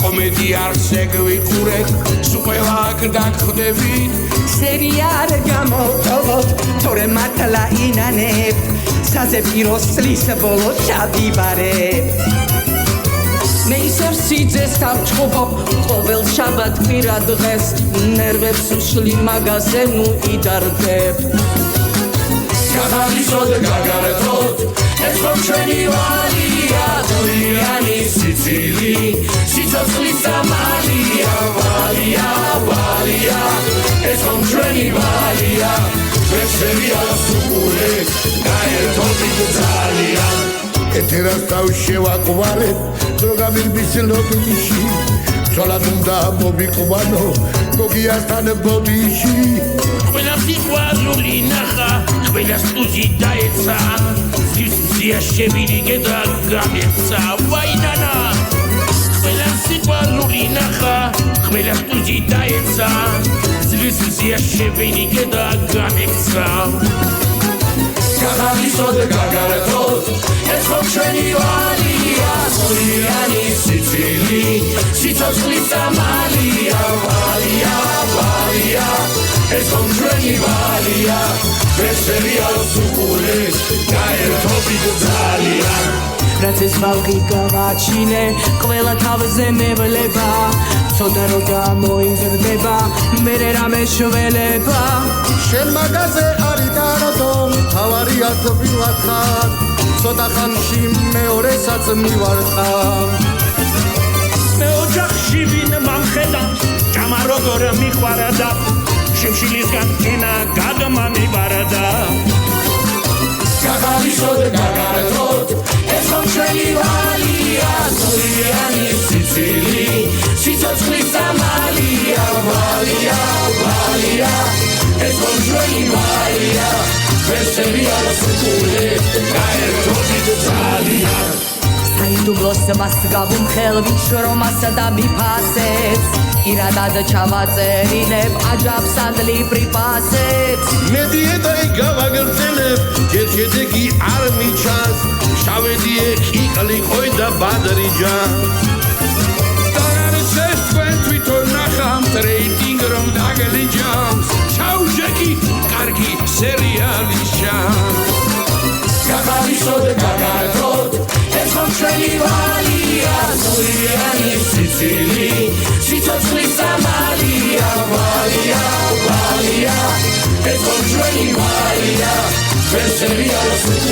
კომედია შეგვიყურეთ სულ ყველა აქ დაგხვდებით სერია არ გამოვტოვოთ თორე მართლა ინანებ საზეპირო წლის ბოლო ჩავიბარებ მე ისევ სიძეს დავჩხუბობ ყოველ შაბათ კვირა დღეს ნერვებს უშლი მაგაზე ნუ იდარდებ გაგალისოდ გაგარეთოთ ეს ხომ ჩვენი ვალია დურიანი სიცილი სიცოცხლის სამალია ვალია ვალია ეს ხომ ჩვენი ვალია ვეშერია სულ გაერთობით ძალიან ეთერას თავში შევაყვარეთ დრო გამირბის ლობიში ცოლად უნდა მოვიყვანო გოგიასთან ბოდიში ყველა სიყვარული ნახა ყველა სტუჯი დაეცა ზია შევირიგე და გამეცა ვაინანა ყველა სიყვარული ნახა ყველა სტუჯი დაეცა ზია შევირიგე და გამეცა გაგალისოდ გაგარეთოთ ეს ხომ ჩვენი ვალია დურიანი სიცილი სიცოცხლის სამალია ვალია ვალია ეს ხომ ჩვენი ვალია ვეშერია სულ გაერთობით ძალიან რაც ეს ბალღი გავაჩინე ყველა თავზე მევლება ცოტა რო გამოიზრდება მერე რამე შველება შენ მაგაზე არი დარდო თავარია თბილახარ ცოტა ხანში მეორესაც მივარხარ მე ოჯახში ვინ მომხედა ჭამა როგორ მიყვარდა შიმშილისგან ენა გადმამიბარდა გაგალისოდ გაგარეთოთ ეს ხომ ჩვენი ვალია დურიანი სიცილი სიცოცხლის სამალია ვალია ვალია ეს ხომ ჩვენი ვალია ვეშერია სულ გაერთობით ძალიან საიდუმლოს მას გავუმხელვით შრომასა და მიფასებს ირადად ჩავაწერინებ აჯაბს ადლი პრიპასებს მე დიეტაი გავაგრძელებ ჯერ შედეგი არ მიჩანს შავედიე კიკლი ყოიდა ბადრიჯანს დარჩეს თქვენ თვითონ ნახავთ რეიტინგ რომ დაგელიჯავს ჩაუჯექი კარგი სერიალი შანს გაგალისოდ გაგარეთოთ ეს ხომ ჩვენი ვალია დურიანი სიცილი სიცოცხლის სამალია ვალია ვალია ეს ხომ ჩვენი ვალია ვეშერია სულ